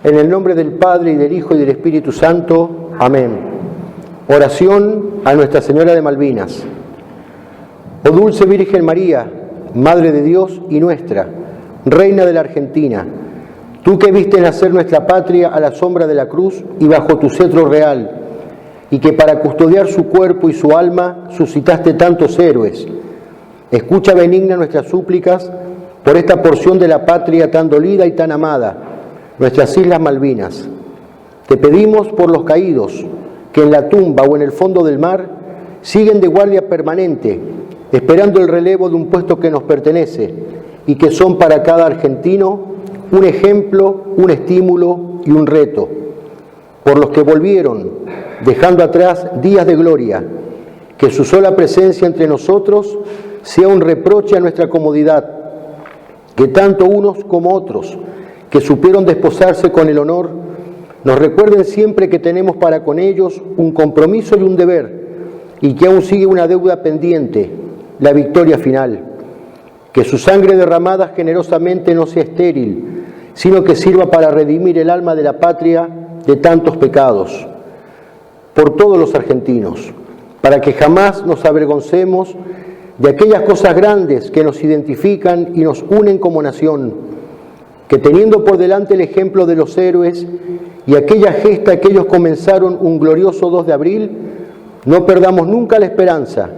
En el nombre del Padre, y del Hijo, y del Espíritu Santo. Amén. Oración a Nuestra Señora de Malvinas. Oh dulce Virgen María, Madre de Dios y nuestra, Reina de la Argentina, tú que viste nacer nuestra patria a la sombra de la cruz y bajo tu cetro real, y que para custodiar su cuerpo y su alma suscitaste tantos héroes, escucha benigna nuestras súplicas por esta porción de la patria tan dolida y tan amada, nuestras Islas Malvinas. Te pedimos por los caídos, que en la tumba o en el fondo del mar siguen de guardia permanente, esperando el relevo de un puesto que nos pertenece y que son para cada argentino un ejemplo, un estímulo y un reto. Por los que volvieron, dejando atrás días de gloria, que su sola presencia entre nosotros sea un reproche a nuestra comodidad, que tanto unos como otros, que supieron desposarse con el honor, nos recuerden siempre que tenemos para con ellos un compromiso y un deber, y que aún sigue una deuda pendiente, la victoria final. Que su sangre derramada generosamente no sea estéril, sino que sirva para redimir el alma de la patria de tantos pecados. Por todos los argentinos, para que jamás nos avergoncemos de aquellas cosas grandes que nos identifican y nos unen como nación, que teniendo por delante el ejemplo de los héroes y aquella gesta que ellos comenzaron un glorioso 2 de abril, no perdamos nunca la esperanza,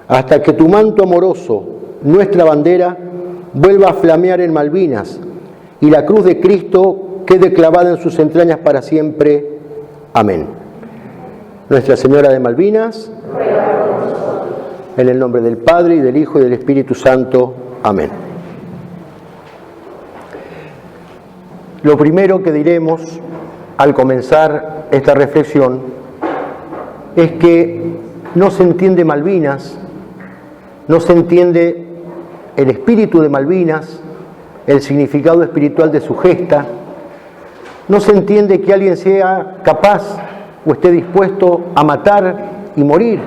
hasta que tu manto amoroso, nuestra bandera, vuelva a flamear en Malvinas y la cruz de Cristo quede clavada en sus entrañas para siempre. Amén. Nuestra Señora de Malvinas, en el nombre del Padre, y del Hijo, y del Espíritu Santo. Amén. Lo primero que diremos al comenzar esta reflexión es que no se entiende Malvinas, no se entiende el espíritu de Malvinas, el significado espiritual de su gesta, no se entiende que alguien sea capaz o esté dispuesto a matar y morir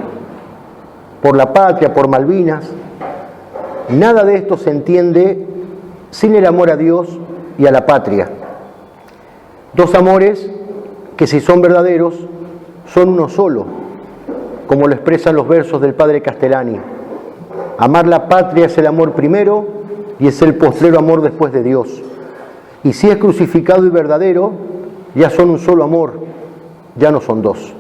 por la patria, por Malvinas. Nada de esto se entiende sin el amor a Dios y a la patria. Dos amores que, si son verdaderos, son uno solo, como lo expresan los versos del padre Castellani. Amar la patria es el amor primero y es el postrero amor después de Dios. Y si es crucificado y verdadero, ya son un solo amor, ya no son dos.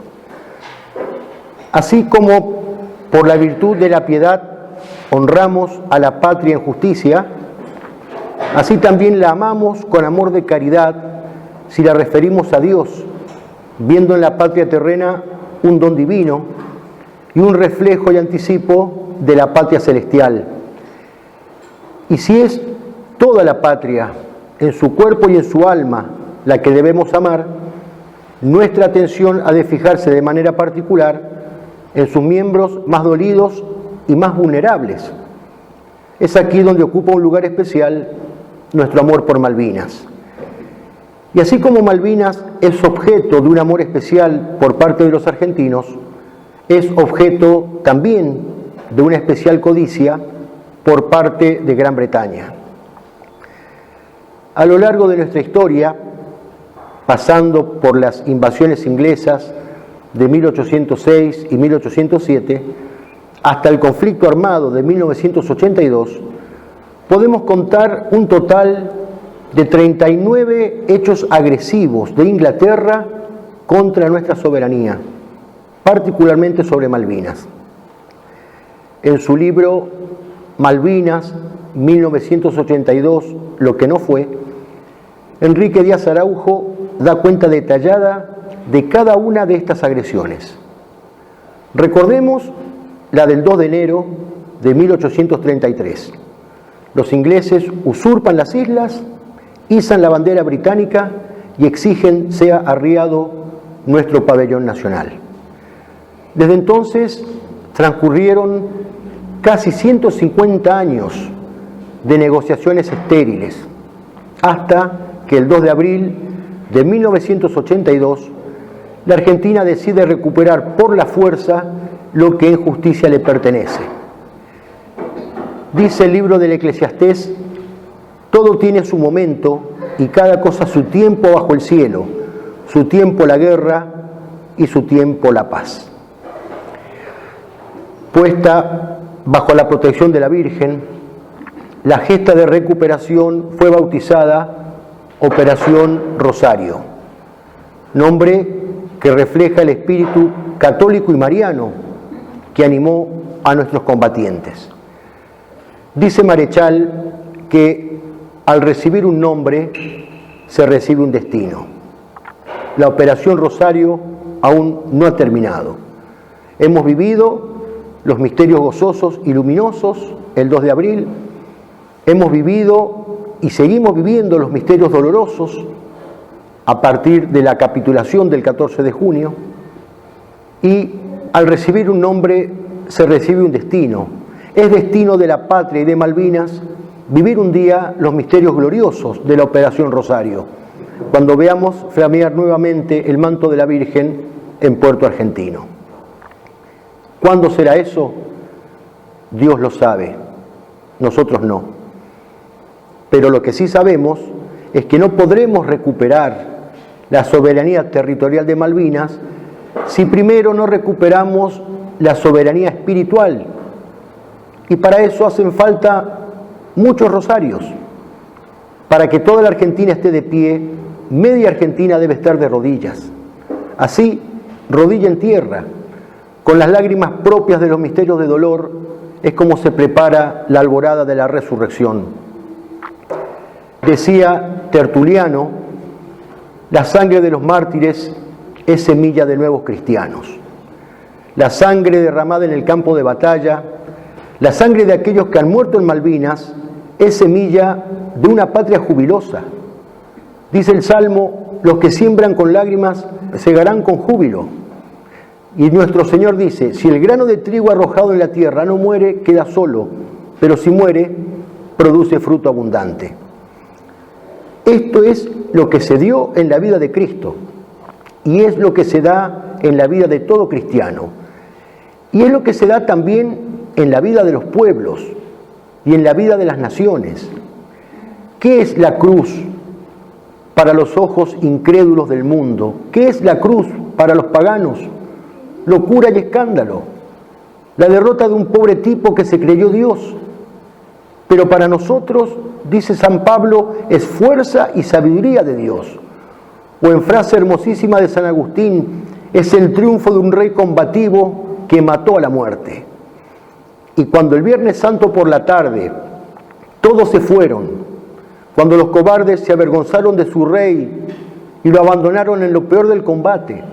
Así como por la virtud de la piedad honramos a la patria en justicia, así también la amamos con amor de caridad si la referimos a Dios, viendo en la patria terrena un don divino y un reflejo y anticipo de la patria celestial. Y si es toda la patria, en su cuerpo y en su alma, la que debemos amar, nuestra atención ha de fijarse de manera particular en sus miembros más dolidos y más vulnerables. Es aquí donde ocupa un lugar especial nuestro amor por Malvinas. Y así como Malvinas es objeto de un amor especial por parte de los argentinos, es objeto también de una especial codicia por parte de Gran Bretaña. A lo largo de nuestra historia, pasando por las invasiones inglesas de 1806 y 1807, hasta el conflicto armado de 1982, podemos contar un total de 39 hechos agresivos de Inglaterra contra nuestra soberanía, particularmente sobre Malvinas. En su libro Malvinas, 1982, lo que no fue, Enrique Díaz Araujo da cuenta detallada de cada una de estas agresiones. Recordemos la del 2 de enero de 1833. Los ingleses usurpan las islas, izan la bandera británica y exigen sea arriado nuestro pabellón nacional. Desde entonces transcurrieron casi 150 años de negociaciones estériles, hasta que el 2 de abril de 1982 la Argentina decide recuperar por la fuerza lo que en justicia le pertenece. Dice el libro del Eclesiastés: todo tiene su momento y cada cosa a su tiempo bajo el cielo, su tiempo la guerra y su tiempo la paz. Puesta bajo la protección de la Virgen, la gesta de recuperación fue bautizada Operación Rosario, nombre que refleja el espíritu católico y mariano que animó a nuestros combatientes. Dice Marechal que al recibir un nombre se recibe un destino. La Operación Rosario aún no ha terminado. Hemos vivido los misterios gozosos y luminosos el 2 de abril, hemos vivido y seguimos viviendo los misterios dolorosos a partir de la capitulación del 14 de junio, y al recibir un nombre se recibe un destino. Es destino de la patria y de Malvinas vivir un día los misterios gloriosos de la Operación Rosario, cuando veamos flamear nuevamente el manto de la Virgen en Puerto Argentino. ¿Cuándo será eso? Dios lo sabe, nosotros no. Pero lo que sí sabemos es que no podremos recuperar la soberanía territorial de Malvinas si primero no recuperamos la soberanía espiritual. Y para eso hacen falta muchos rosarios. Para que toda la Argentina esté de pie, media Argentina debe estar de rodillas. Así, rodilla en tierra, con las lágrimas propias de los misterios de dolor, es como se prepara la alborada de la resurrección. Decía Tertuliano, la sangre de los mártires es semilla de nuevos cristianos. La sangre derramada en el campo de batalla, la sangre de aquellos que han muerto en Malvinas, es semilla de una patria jubilosa. Dice el Salmo, los que siembran con lágrimas segarán con júbilo. Y nuestro Señor dice, si el grano de trigo arrojado en la tierra no muere, queda solo, pero si muere, produce fruto abundante. Esto es lo que se dio en la vida de Cristo y es lo que se da en la vida de todo cristiano. Y es lo que se da también en la vida de los pueblos y en la vida de las naciones. ¿Qué es la cruz para los ojos incrédulos del mundo? ¿Qué es la cruz para los paganos? Locura y escándalo. La derrota de un pobre tipo que se creyó Dios. Pero para nosotros, dice San Pablo, es fuerza y sabiduría de Dios. O en frase hermosísima de San Agustín, es el triunfo de un rey combativo que mató a la muerte. Y cuando el Viernes Santo por la tarde todos se fueron, cuando los cobardes se avergonzaron de su rey y lo abandonaron en lo peor del combate,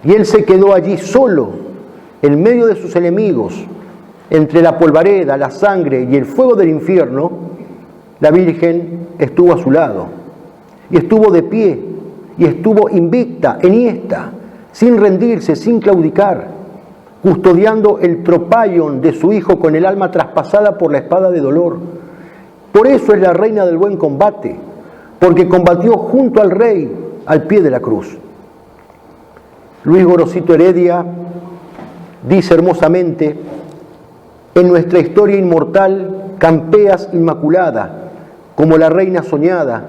y él se quedó allí solo, en medio de sus enemigos, entre la polvareda, la sangre y el fuego del infierno, la Virgen estuvo a su lado, y estuvo de pie, y estuvo invicta, enhiesta, sin rendirse, sin claudicar, custodiando el tropaion de su hijo con el alma traspasada por la espada de dolor. Por eso es la reina del buen combate, porque combatió junto al rey al pie de la cruz. Luis Gorosito Heredia dice hermosamente, en nuestra historia inmortal campeas inmaculada, como la reina soñada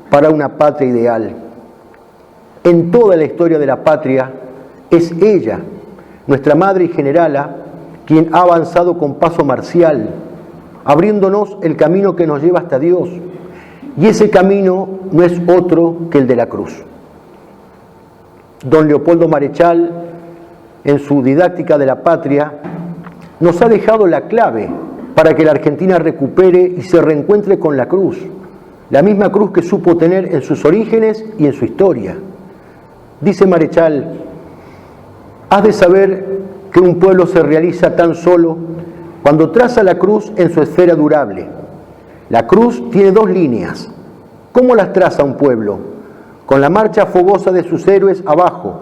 para una patria ideal. En toda la historia de la patria es ella, nuestra madre y generala, quien ha avanzado con paso marcial, abriéndonos el camino que nos lleva hasta Dios. Y ese camino no es otro que el de la cruz. Don Leopoldo Marechal, en su didáctica de la patria, nos ha dejado la clave para que la Argentina recupere y se reencuentre con la cruz, la misma cruz que supo tener en sus orígenes y en su historia. Dice Marechal, has de saber que un pueblo se realiza tan solo cuando traza la cruz en su esfera durable. La cruz tiene dos líneas. ¿Cómo las traza un pueblo? Con la marcha fogosa de sus héroes abajo,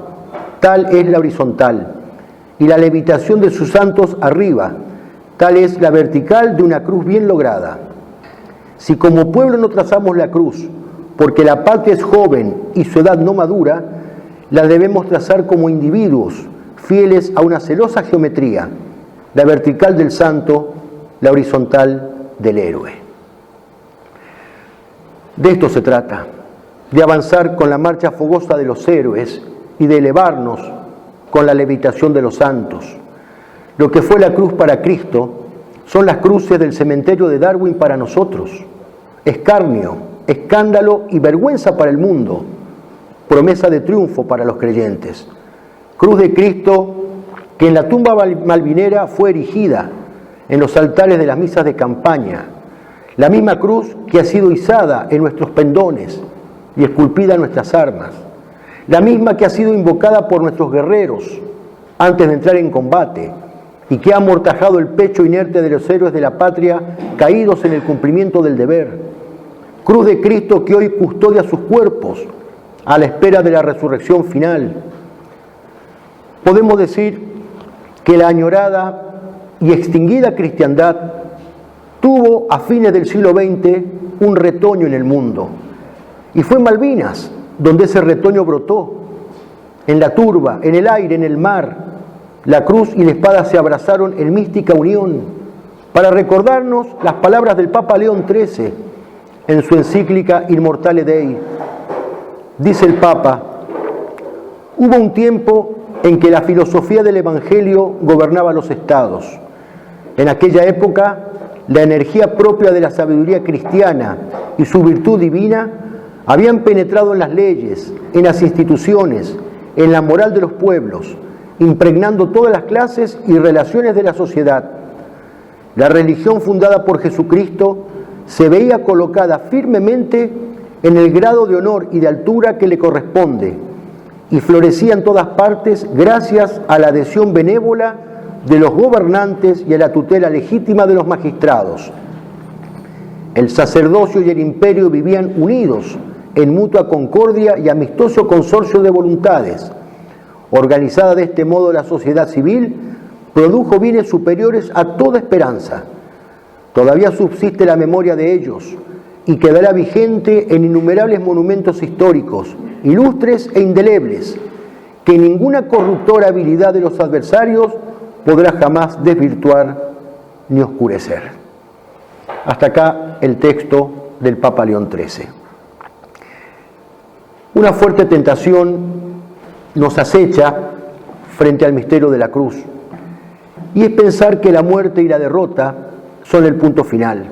tal es la horizontal, y la levitación de sus santos arriba, tal es la vertical de una cruz bien lograda. Si como pueblo no trazamos la cruz, porque la patria es joven y su edad no madura, la debemos trazar como individuos, fieles a una celosa geometría, la vertical del santo, la horizontal del héroe. De esto se trata, de avanzar con la marcha fogosa de los héroes y de elevarnos con la levitación de los santos. Lo que fue la cruz para Cristo son las cruces del cementerio de Darwin para nosotros. Escarnio, escándalo y vergüenza para el mundo, promesa de triunfo para los creyentes. Cruz de Cristo que en la tumba malvinera fue erigida en los altares de las misas de campaña, la misma cruz que ha sido izada en nuestros pendones y esculpida en nuestras armas, la misma que ha sido invocada por nuestros guerreros antes de entrar en combate y que ha amortajado el pecho inerte de los héroes de la patria caídos en el cumplimiento del deber. Cruz de Cristo que hoy custodia sus cuerpos a la espera de la resurrección final. Podemos decir que la añorada y extinguida cristiandad tuvo a fines del siglo XX un retoño en el mundo. Y fue en Malvinas donde ese retoño brotó. En la turba, en el aire, en el mar, la cruz y la espada se abrazaron en mística unión para recordarnos las palabras del Papa León XIII en su encíclica Immortale Dei. Dice el Papa: hubo un tiempo en que la filosofía del Evangelio gobernaba los estados. En aquella época, la energía propia de la sabiduría cristiana y su virtud divina habían penetrado en las leyes, en las instituciones, en la moral de los pueblos, impregnando todas las clases y relaciones de la sociedad. La religión fundada por Jesucristo se veía colocada firmemente en el grado de honor y de altura que le corresponde, y florecía en todas partes gracias a la adhesión benévola de los gobernantes y a la tutela legítima de los magistrados. El sacerdocio y el imperio vivían unidos en mutua concordia y amistoso consorcio de voluntades. Organizada de este modo la sociedad civil, produjo bienes superiores a toda esperanza. Todavía subsiste la memoria de ellos y quedará vigente en innumerables monumentos históricos, ilustres e indelebles, que ninguna corruptora habilidad de los adversarios podrá jamás desvirtuar ni oscurecer. Hasta acá el texto del Papa León XIII. Una fuerte tentación nos acecha frente al misterio de la cruz, y es pensar que la muerte y la derrota son el punto final.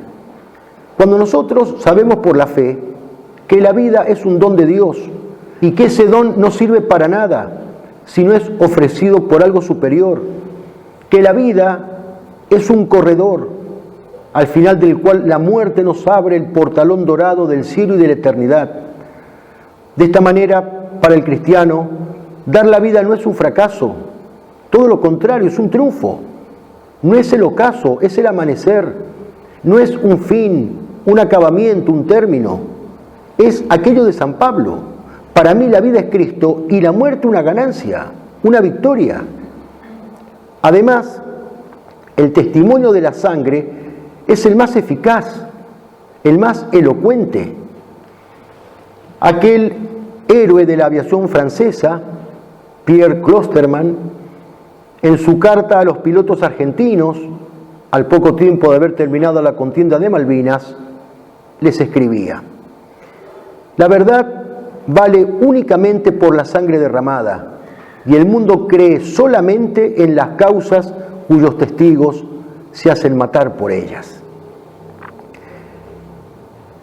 Cuando nosotros sabemos por la fe que la vida es un don de Dios y que ese don no sirve para nada si no es ofrecido por algo superior, que la vida es un corredor al final del cual la muerte nos abre el portalón dorado del cielo y de la eternidad. De esta manera, para el cristiano, dar la vida no es un fracaso, todo lo contrario, es un triunfo. No es el ocaso, es el amanecer, no es un fin, un acabamiento, un término, es aquello de San Pablo: para mí la vida es Cristo y la muerte una ganancia, una victoria. Además, el testimonio de la sangre es el más eficaz, el más elocuente. Aquel héroe de la aviación francesa, Pierre Clostermann, en su carta a los pilotos argentinos, al poco tiempo de haber terminado la contienda de Malvinas, les escribía: la verdad vale únicamente por la sangre derramada, y el mundo cree solamente en las causas cuyos testigos se hacen matar por ellas.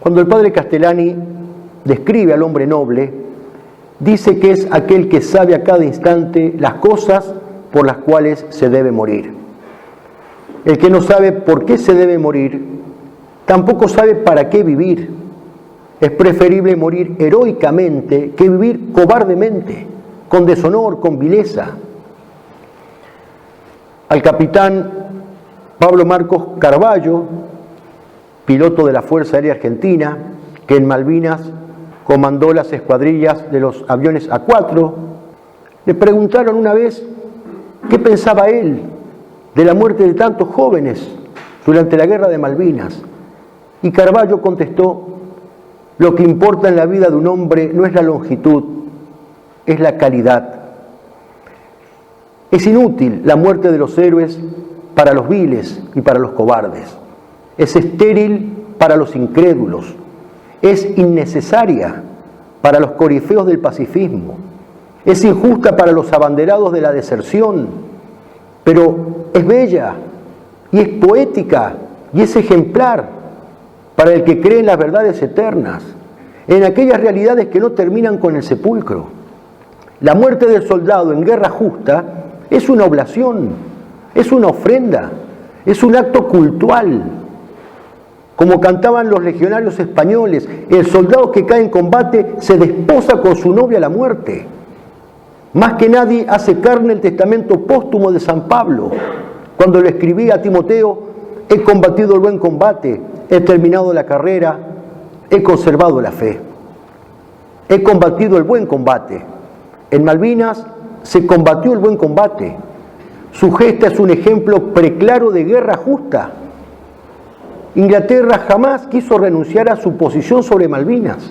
Cuando el padre Castellani describe al hombre noble, dice que es aquel que sabe a cada instante las cosas por las cuales se debe morir. El que no sabe por qué se debe morir, tampoco sabe para qué vivir. Es preferible morir heroicamente que vivir cobardemente, con deshonor, con vileza. Al capitán Pablo Marcos Carballo, piloto de la Fuerza Aérea Argentina, que en Malvinas comandó las escuadrillas de los aviones A4, le preguntaron una vez qué pensaba él de la muerte de tantos jóvenes durante la guerra de Malvinas. Y Carballo contestó: lo que importa en la vida de un hombre no es la longitud, es la calidad. Es inútil la muerte de los héroes para los viles y para los cobardes. Es estéril para los incrédulos. Es innecesaria para los corifeos del pacifismo, es injusta para los abanderados de la deserción, pero es bella y es poética y es ejemplar para el que cree en las verdades eternas, en aquellas realidades que no terminan con el sepulcro. La muerte del soldado en guerra justa es una oblación, es una ofrenda, es un acto cultual. Como cantaban los legionarios españoles, el soldado que cae en combate se desposa con su novia a la muerte. Más que nadie hace carne el testamento póstumo de San Pablo, cuando le escribía a Timoteo: he combatido el buen combate, he terminado la carrera, he conservado la fe. He combatido el buen combate. En Malvinas se combatió el buen combate. Su gesta es un ejemplo preclaro de guerra justa. Inglaterra jamás quiso renunciar a su posición sobre Malvinas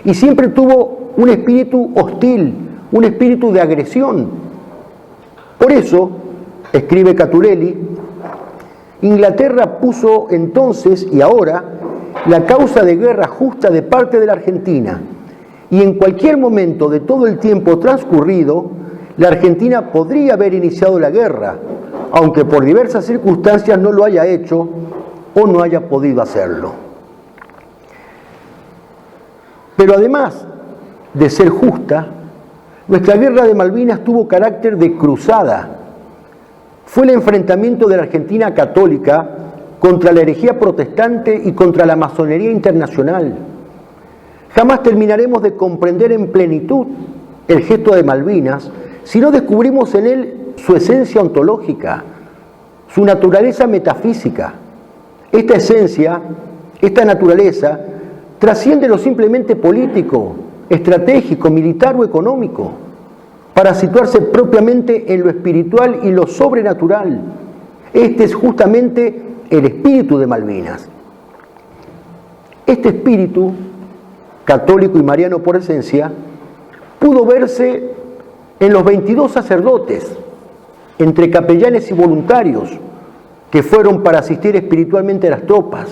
y siempre tuvo un espíritu hostil, un espíritu de agresión. Por eso, escribe Caturelli, Inglaterra puso entonces y ahora la causa de guerra justa de parte de la Argentina, y en cualquier momento de todo el tiempo transcurrido, la Argentina podría haber iniciado la guerra, aunque por diversas circunstancias no lo haya hecho o no haya podido hacerlo. Pero además de ser justa, nuestra guerra de Malvinas tuvo carácter de cruzada. Fue el enfrentamiento de la Argentina católica contra la herejía protestante y contra la masonería internacional. Jamás terminaremos de comprender en plenitud el gesto de Malvinas si no descubrimos en él su esencia ontológica, su naturaleza metafísica. Esta esencia, esta naturaleza, trasciende lo simplemente político, estratégico, militar o económico, para situarse propiamente en lo espiritual y lo sobrenatural. Este es justamente el espíritu de Malvinas. Este espíritu, católico y mariano por esencia, pudo verse en los 22 sacerdotes, entre capellanes y voluntarios, que fueron para asistir espiritualmente a las tropas,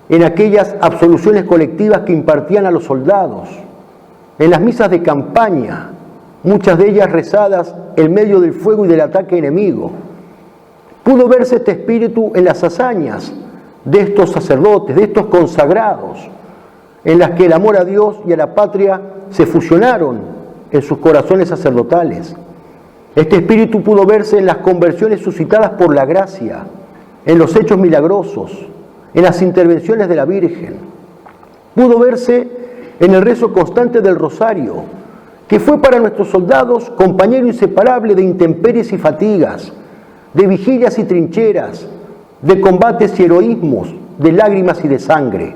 en aquellas absoluciones colectivas que impartían a los soldados, en las misas de campaña, muchas de ellas rezadas en medio del fuego y del ataque enemigo. Pudo verse este espíritu en las hazañas de estos sacerdotes, de estos consagrados, en las que el amor a Dios y a la patria se fusionaron en sus corazones sacerdotales. Este espíritu pudo verse en las conversiones suscitadas por la gracia, en los hechos milagrosos, en las intervenciones de la Virgen. Pudo verse en el rezo constante del rosario, que fue para nuestros soldados compañero inseparable de intemperies y fatigas, de vigilias y trincheras, de combates y heroísmos, de lágrimas y de sangre.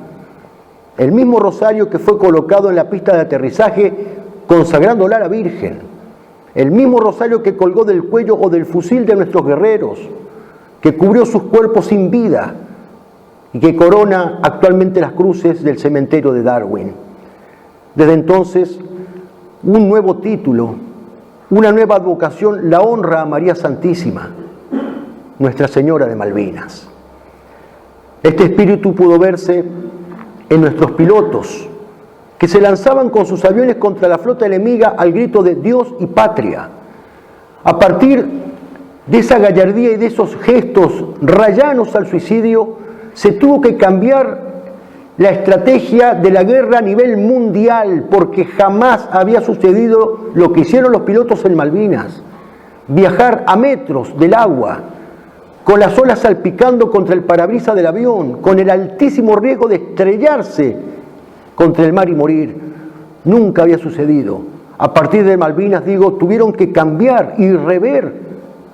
El mismo rosario que fue colocado en la pista de aterrizaje consagrándola a la Virgen. El mismo rosario que colgó del cuello o del fusil de nuestros guerreros, que cubrió sus cuerpos sin vida y que corona actualmente las cruces del cementerio de Darwin. Desde entonces, un nuevo título, una nueva advocación la honra a María Santísima, Nuestra Señora de Malvinas. Este espíritu pudo verse en nuestros pilotos, que se lanzaban con sus aviones contra la flota enemiga al grito de Dios y patria. A partir de esa gallardía y de esos gestos rayanos al suicidio, se tuvo que cambiar la estrategia de la guerra a nivel mundial, porque jamás había sucedido lo que hicieron los pilotos en Malvinas: viajar a metros del agua, con las olas salpicando contra el parabrisas del avión, con el altísimo riesgo de estrellarse contra el mar y morir. Nunca había sucedido. A partir de Malvinas, tuvieron que cambiar y rever.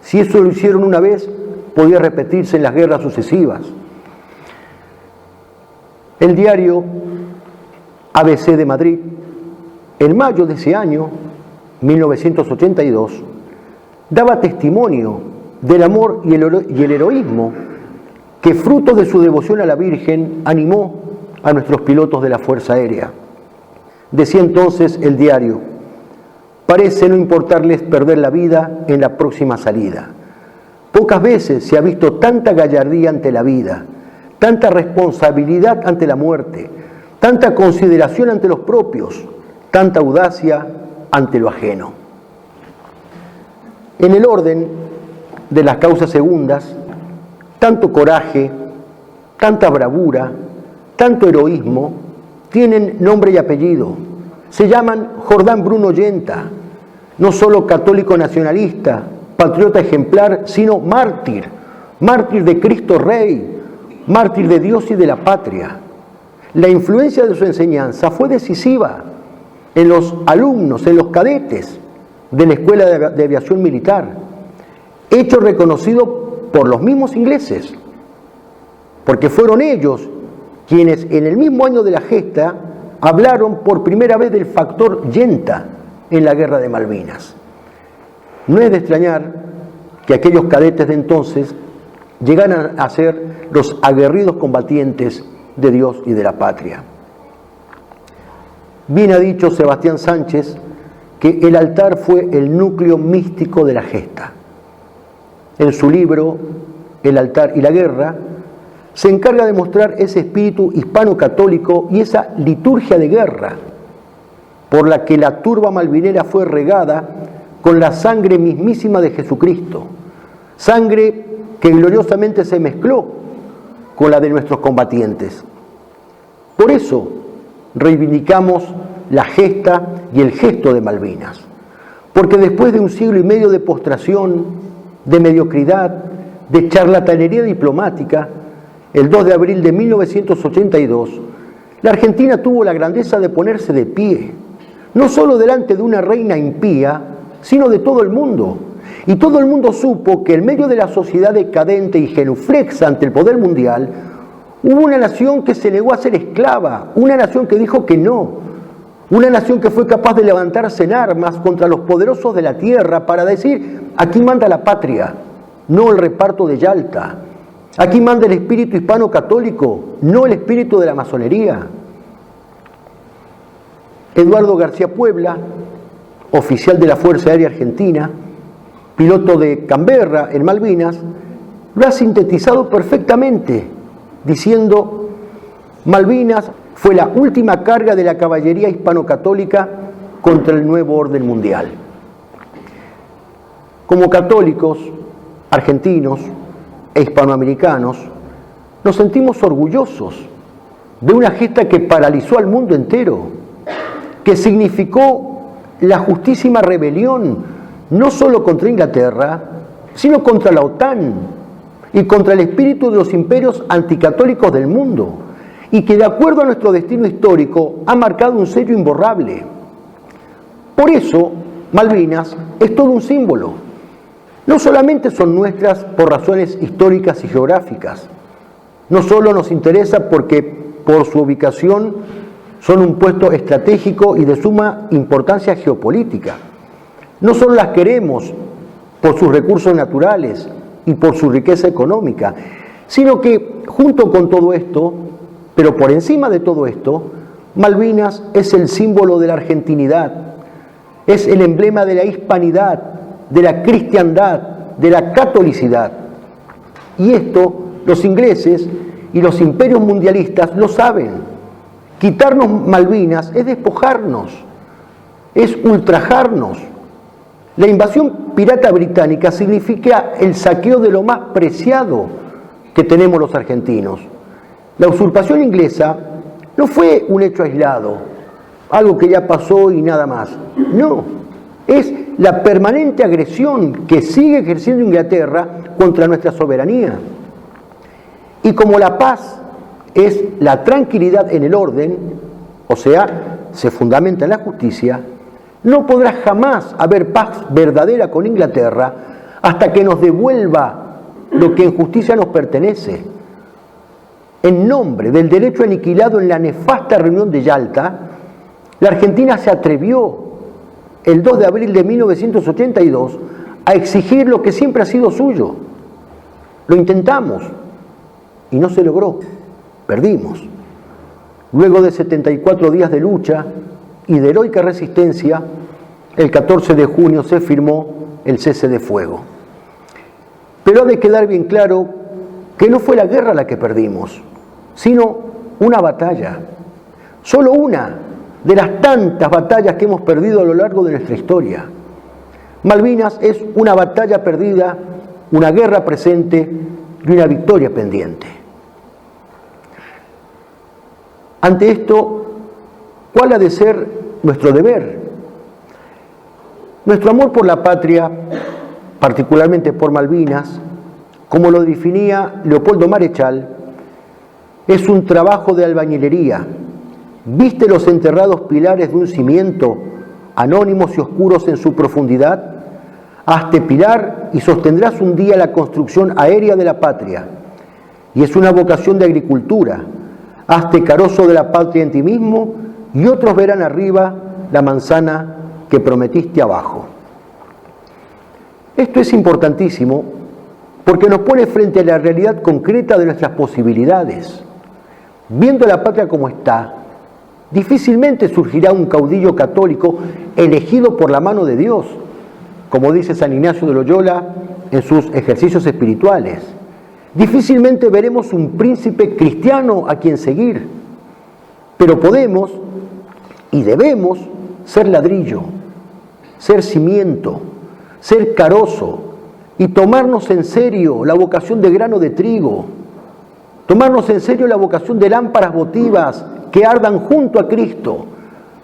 Si eso lo hicieron una vez, podía repetirse en las guerras sucesivas. El diario ABC de Madrid, en mayo de ese año, 1982, daba testimonio del amor y el heroísmo que, fruto de su devoción a la Virgen, animó a nuestros pilotos de la Fuerza Aérea. Decía entonces el diario: parece no importarles perder la vida en la próxima salida. Pocas veces se ha visto tanta gallardía ante la vida, tanta responsabilidad ante la muerte, tanta consideración ante los propios, tanta audacia ante lo ajeno. En el orden de las causas segundas, tanto coraje, tanta bravura, tanto heroísmo, tienen nombre y apellido. Se llaman Jordán Bruno Yenta, no solo católico nacionalista, patriota ejemplar, sino mártir, mártir de Cristo Rey, mártir de Dios y de la patria. La influencia de su enseñanza fue decisiva en los alumnos, en los cadetes de la Escuela de Aviación Militar, hecho reconocido por los mismos ingleses, porque fueron ellos quienes en el mismo año de la gesta hablaron por primera vez del factor Yenta en la Guerra de Malvinas. No es de extrañar que aquellos cadetes de entonces llegaran a ser los aguerridos combatientes de Dios y de la patria. Bien ha dicho Sebastián Sánchez que el altar fue el núcleo místico de la gesta. En su libro El altar y la guerra, se encarga de mostrar ese espíritu hispano-católico y esa liturgia de guerra por la que la turba malvinera fue regada con la sangre mismísima de Jesucristo, sangre que gloriosamente se mezcló con la de nuestros combatientes. Por eso reivindicamos la gesta y el gesto de Malvinas, porque después de un siglo y medio de postración, de mediocridad, de charlatanería diplomática, el 2 de abril de 1982, la Argentina tuvo la grandeza de ponerse de pie, no solo delante de una reina impía, sino de todo el mundo. Y todo el mundo supo que en medio de la sociedad decadente y genuflexa ante el poder mundial, hubo una nación que se negó a ser esclava, una nación que dijo que no, una nación que fue capaz de levantarse en armas contra los poderosos de la tierra para decir, aquí manda la patria, no el reparto de Yalta. Aquí manda el espíritu hispano-católico, no el espíritu de la masonería. Eduardo García Puebla, oficial de la Fuerza Aérea Argentina, piloto de Canberra en Malvinas, lo ha sintetizado perfectamente, diciendo: Malvinas fue la última carga de la caballería hispano-católica contra el nuevo orden mundial. Como católicos argentinos e hispanoamericanos, nos sentimos orgullosos de una gesta que paralizó al mundo entero, que significó la justísima rebelión, no solo contra Inglaterra, sino contra la OTAN y contra el espíritu de los imperios anticatólicos del mundo, y que de acuerdo a nuestro destino histórico ha marcado un sello imborrable. Por eso, Malvinas es todo un símbolo. No solamente son nuestras por razones históricas y geográficas, no solo nos interesa porque por su ubicación son un puesto estratégico y de suma importancia geopolítica, no solo las queremos por sus recursos naturales y por su riqueza económica, sino que junto con todo esto, pero por encima de todo esto, Malvinas es el símbolo de la argentinidad, es el emblema de la hispanidad, de la cristiandad, de la catolicidad. Y esto los ingleses y los imperios mundialistas lo saben. Quitarnos Malvinas es despojarnos, es ultrajarnos. La invasión pirata británica significa el saqueo de lo más preciado que tenemos los argentinos. La usurpación inglesa no fue un hecho aislado, algo que ya pasó y nada más. No. Es la permanente agresión que sigue ejerciendo Inglaterra contra nuestra soberanía. Y como la paz es la tranquilidad en el orden, o sea, se fundamenta en la justicia, no podrá jamás haber paz verdadera con Inglaterra hasta que nos devuelva lo que en justicia nos pertenece. En nombre del derecho aniquilado en la nefasta reunión de Yalta, la Argentina se atrevió el 2 de abril de 1982 a exigir lo que siempre ha sido suyo. Lo intentamos y no se logró, perdimos. Luego de 74 días de lucha y de heroica resistencia, el 14 de junio se firmó el cese de fuego. Pero ha de quedar bien claro que no fue la guerra la que perdimos, sino una batalla. Solo una de las tantas batallas que hemos perdido a lo largo de nuestra historia. Malvinas es una batalla perdida, una guerra presente y una victoria pendiente. Ante esto, ¿cuál ha de ser nuestro deber? Nuestro amor por la patria, particularmente por Malvinas, como lo definía Leopoldo Marechal, es un trabajo de albañilería. ¿Viste los enterrados pilares de un cimiento, anónimos y oscuros en su profundidad? Hazte pilar y sostendrás un día la construcción aérea de la patria. Y es una vocación de agricultura. Hazte carozo de la patria en ti mismo y otros verán arriba la manzana que prometiste abajo. Esto es importantísimo porque nos pone frente a la realidad concreta de nuestras posibilidades. Viendo la patria como está, difícilmente surgirá un caudillo católico elegido por la mano de Dios, como dice San Ignacio de Loyola en sus ejercicios espirituales. Difícilmente veremos un príncipe cristiano a quien seguir, pero podemos y debemos ser ladrillo, ser cimiento, ser carozo y tomarnos en serio la vocación de grano de trigo, tomarnos en serio la vocación de lámparas votivas que ardan junto a Cristo,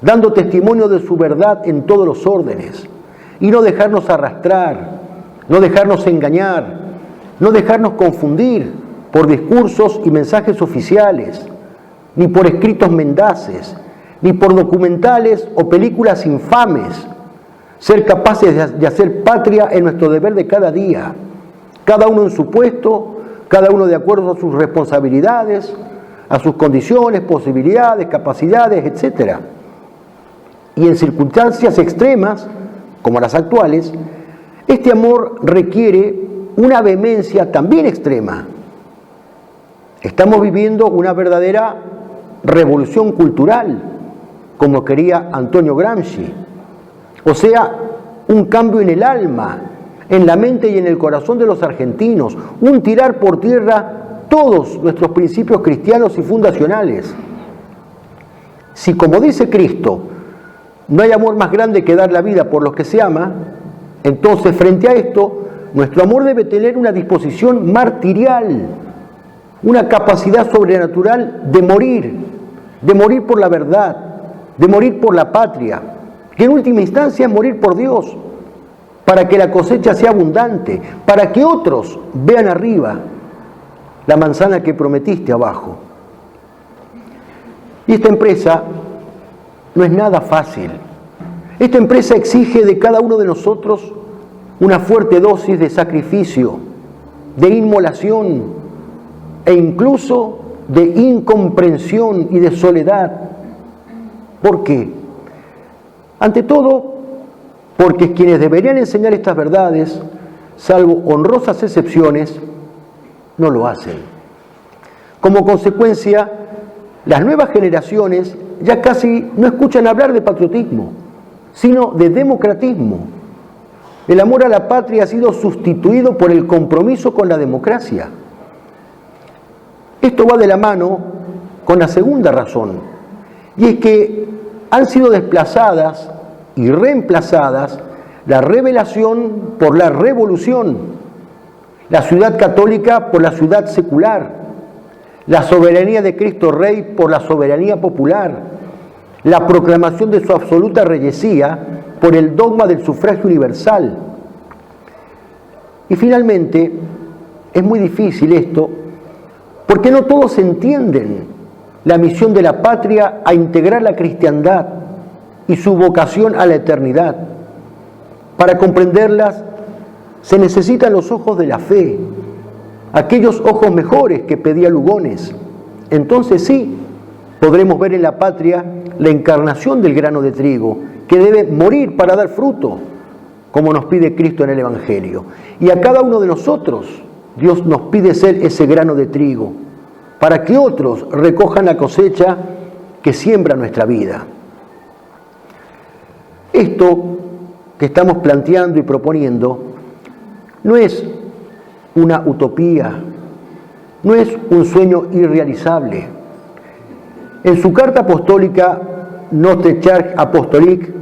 dando testimonio de su verdad en todos los órdenes, y no dejarnos arrastrar, no dejarnos engañar, no dejarnos confundir por discursos y mensajes oficiales, ni por escritos mendaces, ni por documentales o películas infames. Ser capaces de hacer patria en nuestro deber de cada día, cada uno en su puesto, cada uno de acuerdo a sus responsabilidades, a sus condiciones, posibilidades, capacidades, etc. Y en circunstancias extremas, como las actuales, este amor requiere una vehemencia también extrema. Estamos viviendo una verdadera revolución cultural, como quería Antonio Gramsci. O sea, un cambio en el alma, en la mente y en el corazón de los argentinos, un tirar por tierra todos nuestros principios cristianos y fundacionales. Si, como dice Cristo, no hay amor más grande que dar la vida por los que se ama, entonces frente a esto, nuestro amor debe tener una disposición martirial, una capacidad sobrenatural de morir por la verdad, de morir por la patria, que en última instancia es morir por Dios, para que la cosecha sea abundante, para que otros vean arriba la manzana que prometiste abajo. Y esta empresa no es nada fácil. Esta empresa exige de cada uno de nosotros una fuerte dosis de sacrificio, de inmolación e incluso de incomprensión y de soledad. ¿Por qué? Ante todo, porque quienes deberían enseñar estas verdades, salvo honrosas excepciones, no lo hacen. Como consecuencia, las nuevas generaciones ya casi no escuchan hablar de patriotismo, sino de democratismo. El amor a la patria ha sido sustituido por el compromiso con la democracia. Esto va de la mano con la segunda razón, y es que han sido desplazadas y reemplazadas la revelación por la revolución, la ciudad católica por la ciudad secular, la soberanía de Cristo Rey por la soberanía popular, la proclamación de su absoluta reyesía por el dogma del sufragio universal. Y finalmente, es muy difícil esto, porque no todos entienden la misión de la patria a integrar la cristiandad y su vocación a la eternidad. Para comprenderlas se necesitan los ojos de la fe, aquellos ojos mejores que pedía Lugones. Entonces sí, podremos ver en la patria la encarnación del grano de trigo, que debe morir para dar fruto, como nos pide Cristo en el Evangelio. Y a cada uno de nosotros, Dios nos pide ser ese grano de trigo, para que otros recojan la cosecha que siembra nuestra vida. Esto que estamos planteando y proponiendo no es una utopía, no es un sueño irrealizable. En su carta apostólica Notre Charge Apostolique,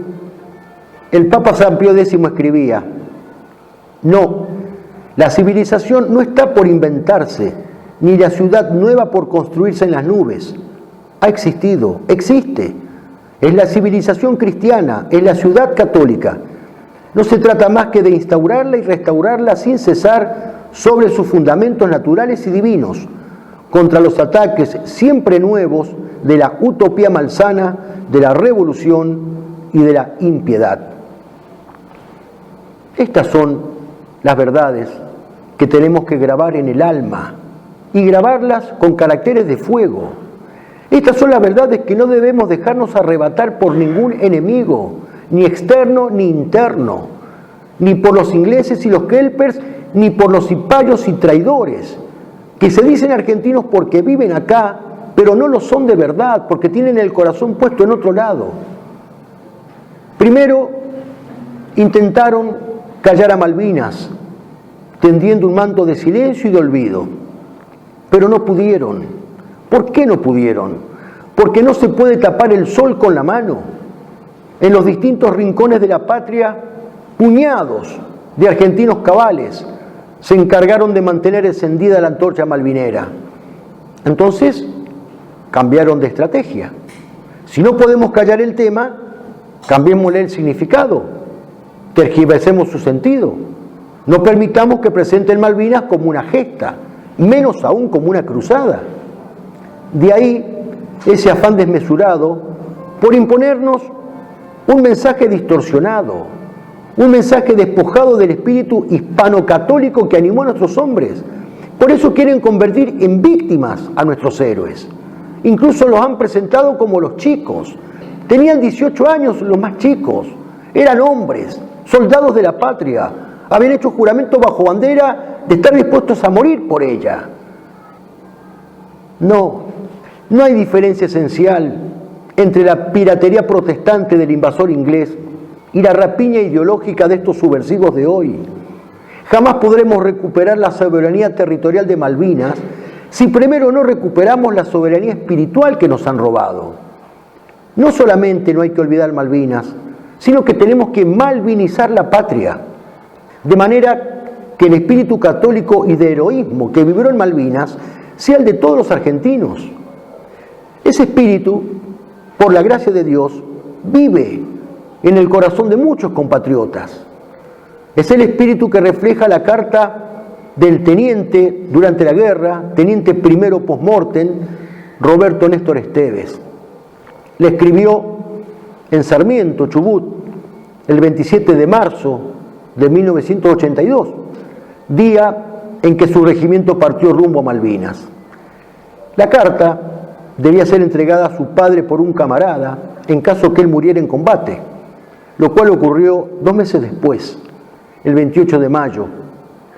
el Papa San Pío X escribía: no, la civilización no está por inventarse, ni la ciudad nueva por construirse en las nubes. Ha existido, existe. Es la civilización cristiana, es la ciudad católica. No se trata más que de instaurarla y restaurarla sin cesar sobre sus fundamentos naturales y divinos, contra los ataques siempre nuevos de la utopía malsana, de la revolución y de la impiedad. Estas son las verdades que tenemos que grabar en el alma y grabarlas con caracteres de fuego. Estas son las verdades que no debemos dejarnos arrebatar por ningún enemigo, ni externo ni interno, ni por los ingleses y los kelpers, ni por los cipayos y traidores, que se dicen argentinos porque viven acá, pero no lo son de verdad, porque tienen el corazón puesto en otro lado. Primero, intentaron callar a Malvinas, tendiendo un manto de silencio y de olvido, pero no pudieron. ¿Por qué no pudieron? Porque no se puede tapar el sol con la mano. En los distintos rincones de la patria, puñados de argentinos cabales se encargaron de mantener encendida la antorcha malvinera. Entonces, cambiaron de estrategia. Si no podemos callar el tema, cambiémosle el significado, tergiversemos su sentido. No permitamos que presenten Malvinas como una gesta, menos aún como una cruzada. De ahí ese afán desmesurado por imponernos un mensaje distorsionado, un mensaje despojado del espíritu hispano-católico que animó a nuestros hombres. Por eso quieren convertir en víctimas a nuestros héroes. Incluso los han presentado como los chicos. Tenían 18 años los más chicos, eran hombres, soldados de la patria, habían hecho juramento bajo bandera de estar dispuestos a morir por ella. No hay diferencia esencial entre la piratería protestante del invasor inglés y la rapiña ideológica de estos subversivos de hoy. Jamás podremos recuperar la soberanía territorial de Malvinas si primero no recuperamos la soberanía espiritual que nos han robado. No solamente no hay que olvidar Malvinas, sino que tenemos que malvinizar la patria, de manera que el espíritu católico y de heroísmo que vibró en Malvinas sea el de todos los argentinos. Ese espíritu, por la gracia de Dios, vive en el corazón de muchos compatriotas. Es el espíritu que refleja la carta del teniente durante la guerra, teniente primero post-mortem, Roberto Néstor Esteves. Le escribió en Sarmiento, Chubut, el 27 de marzo de 1982, día en que su regimiento partió rumbo a Malvinas. La carta debía ser entregada a su padre por un camarada en caso que él muriera en combate, lo cual ocurrió 2 meses después, el 28 de mayo,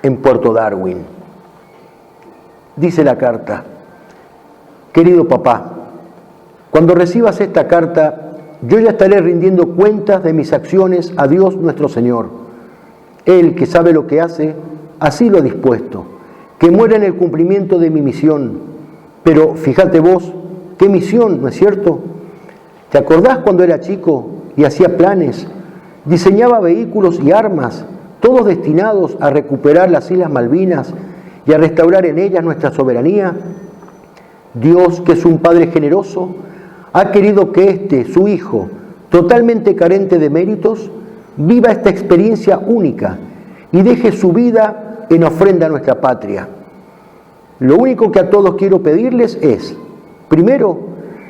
en Puerto Darwin. Dice la carta: querido papá, cuando recibas esta carta, yo ya estaré rindiendo cuentas de mis acciones a Dios nuestro Señor. Él, que sabe lo que hace, así lo ha dispuesto, que muera en el cumplimiento de mi misión. Pero fíjate vos, ¿qué misión, no es cierto? ¿Te acordás cuando era chico y hacía planes? Diseñaba vehículos y armas, todos destinados a recuperar las Islas Malvinas y a restaurar en ellas nuestra soberanía. Dios, que es un Padre generoso, ha querido que su Hijo, totalmente carente de méritos, viva esta experiencia única y deje su vida en ofrenda a nuestra patria. Lo único que a todos quiero pedirles es, primero,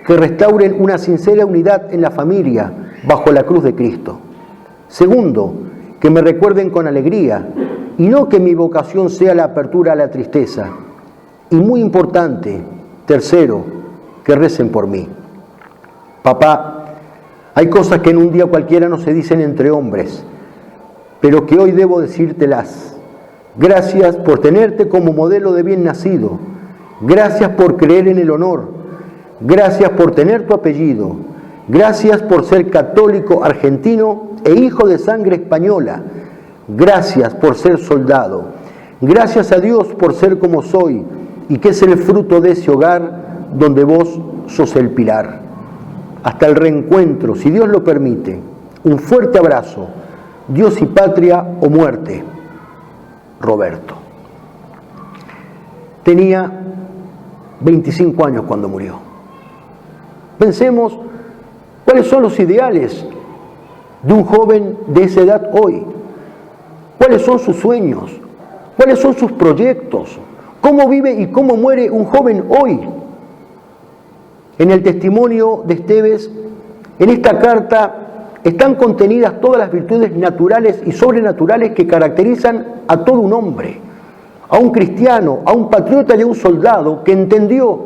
que restauren una sincera unidad en la familia bajo la cruz de Cristo. Segundo, que me recuerden con alegría y no que mi vocación sea la apertura a la tristeza. Y muy importante, tercero, que recen por mí. Papá, hay cosas que en un día cualquiera no se dicen entre hombres, pero que hoy debo decírtelas. Gracias por tenerte como modelo de bien nacido. Gracias por creer en el honor. Gracias por tener tu apellido. Gracias por ser católico argentino e hijo de sangre española. Gracias por ser soldado. Gracias a Dios por ser como soy y que es el fruto de ese hogar donde vos sos el pilar. Hasta el reencuentro, si Dios lo permite. Un fuerte abrazo. Dios y patria o muerte. Roberto. Tenía 25 años cuando murió. Pensemos cuáles son los ideales de un joven de esa edad hoy. ¿Cuáles son sus sueños? ¿Cuáles son sus proyectos? ¿Cómo vive y cómo muere un joven hoy? En el testimonio de Esteves, en esta carta, están contenidas todas las virtudes naturales y sobrenaturales que caracterizan a todo un hombre, a un cristiano, a un patriota y a un soldado que entendió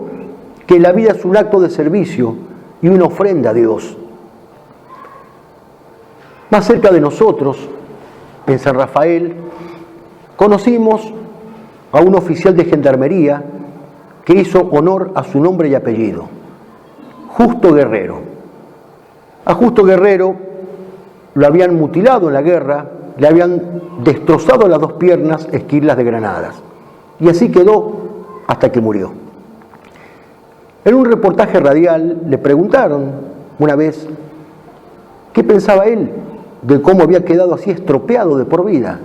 que la vida es un acto de servicio y una ofrenda a Dios. Más cerca de nosotros, en San Rafael, conocimos a un oficial de gendarmería que hizo honor a su nombre y apellido, Justo Guerrero. A Justo Guerrero lo habían mutilado en la guerra, le habían destrozado las dos piernas esquirlas de granadas. Y así quedó hasta que murió. En un reportaje radial le preguntaron una vez qué pensaba él de cómo había quedado así estropeado de por vida.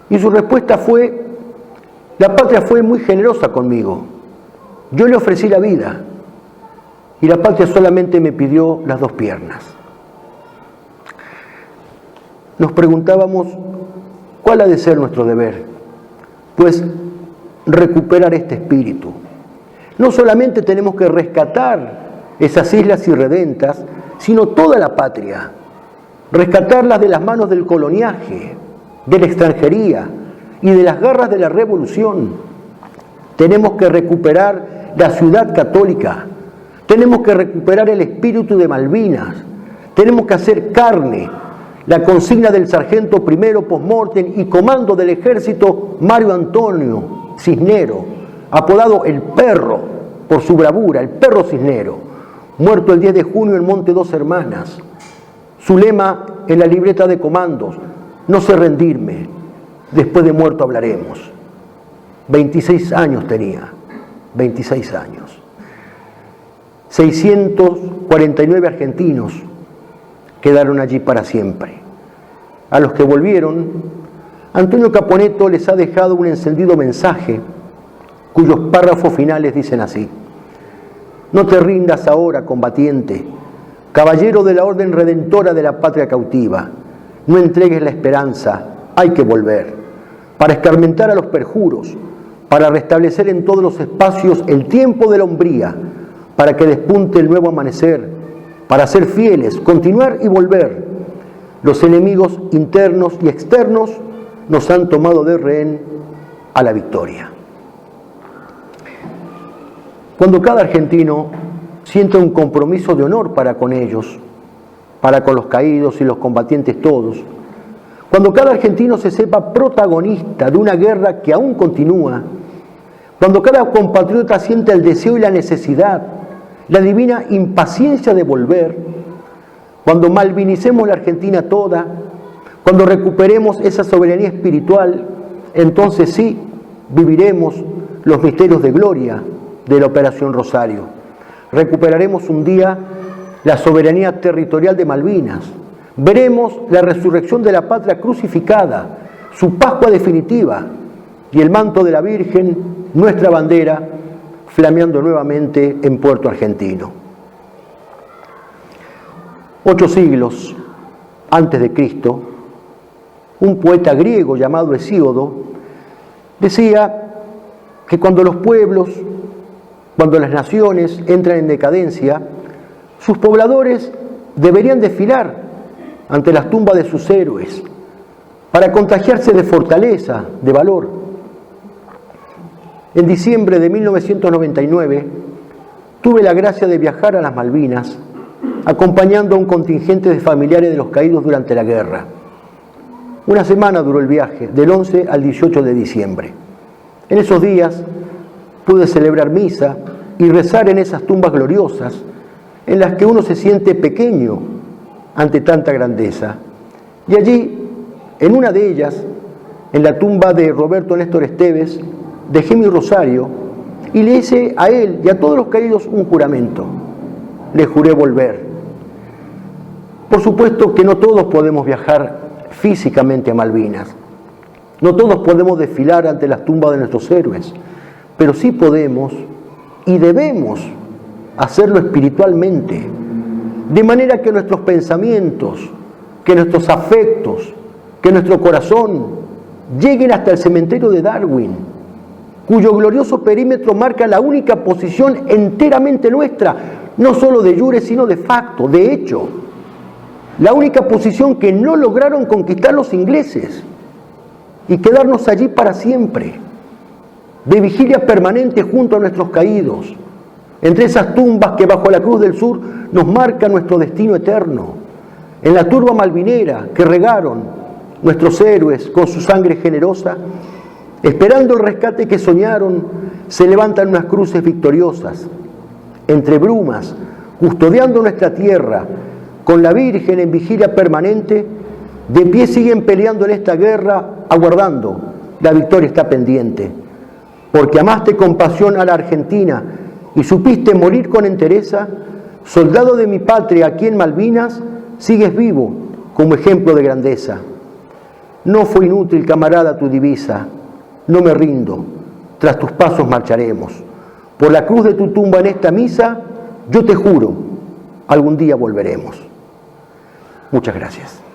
Y su respuesta fue: la patria fue muy generosa conmigo. Yo le ofrecí la vida y la patria solamente me pidió las dos piernas. Nos preguntábamos cuál ha de ser nuestro deber, pues recuperar este espíritu. No solamente tenemos que rescatar esas islas irredentas, sino toda la patria, rescatarlas de las manos del coloniaje, de la extranjería y de las garras de la revolución. Tenemos que recuperar la ciudad católica, tenemos que recuperar el espíritu de Malvinas, tenemos que hacer carne la consigna del sargento primero post-mortem y comando del ejército Mario Antonio Cisnero, apodado el Perro por su bravura, el Perro Cisnero, muerto el 10 de junio en Monte Dos Hermanas. Su lema en la libreta de comandos: no sé rendirme, después de muerto hablaremos. 26 años tenía, 26 años. 649 argentinos quedaron allí para siempre. A los que volvieron, Antonio Caponetto les ha dejado un encendido mensaje cuyos párrafos finales dicen así: no te rindas ahora, combatiente, caballero de la orden redentora de la patria cautiva, no entregues la esperanza, hay que volver, para escarmentar a los perjuros, para restablecer en todos los espacios el tiempo de la hombría, para que despunte el nuevo amanecer, para ser fieles, continuar y volver. Los enemigos internos y externos nos han tomado de rehén a la victoria. Cuando cada argentino siente un compromiso de honor para con ellos, para con los caídos y los combatientes todos, cuando cada argentino se sepa protagonista de una guerra que aún continúa, cuando cada compatriota siente el deseo y la necesidad, la divina impaciencia de volver, cuando malvinicemos la Argentina toda, cuando recuperemos esa soberanía espiritual, entonces sí viviremos los misterios de gloria de la Operación Rosario. Recuperaremos un día la soberanía territorial de Malvinas. Veremos la resurrección de la patria crucificada, su Pascua definitiva y el manto de la Virgen, nuestra bandera, flameando nuevamente en Puerto Argentino. 8 siglos antes de Cristo, un poeta griego llamado Hesíodo decía que cuando los pueblos, cuando las naciones entran en decadencia, sus pobladores deberían desfilar ante las tumbas de sus héroes para contagiarse de fortaleza, de valor. En diciembre de 1999 tuve la gracia de viajar a las Malvinas acompañando a un contingente de familiares de los caídos durante la guerra. Una semana duró el viaje, del 11 al 18 de diciembre. En esos días pude celebrar misa y rezar en esas tumbas gloriosas en las que uno se siente pequeño ante tanta grandeza. Y allí, en una de ellas, en la tumba de Roberto Néstor Esteves, dejé mi rosario y le hice a él y a todos los caídos un juramento. Le juré volver. Por supuesto que no todos podemos viajar físicamente a Malvinas. No todos podemos desfilar ante las tumbas de nuestros héroes, pero sí podemos y debemos hacerlo espiritualmente, de manera que nuestros pensamientos, que nuestros afectos, que nuestro corazón lleguen hasta el cementerio de Darwin, cuyo glorioso perímetro marca la única posición enteramente nuestra, no solo de jure, sino de facto, de hecho, la única posición que no lograron conquistar los ingleses y quedarnos allí para siempre, de vigilia permanente junto a nuestros caídos, entre esas tumbas que bajo la Cruz del Sur nos marca nuestro destino eterno, en la turba malvinera que regaron nuestros héroes con su sangre generosa, esperando el rescate que soñaron, se levantan unas cruces victoriosas, entre brumas, custodiando nuestra tierra, con la Virgen en vigilia permanente, de pie siguen peleando en esta guerra, aguardando, la victoria está pendiente, porque amaste con pasión a la Argentina y supiste morir con entereza, soldado de mi patria aquí en Malvinas, sigues vivo como ejemplo de grandeza. No fue inútil, camarada, tu divisa, no me rindo, tras tus pasos marcharemos. Por la cruz de tu tumba en esta misa, yo te juro, algún día volveremos. Muchas gracias.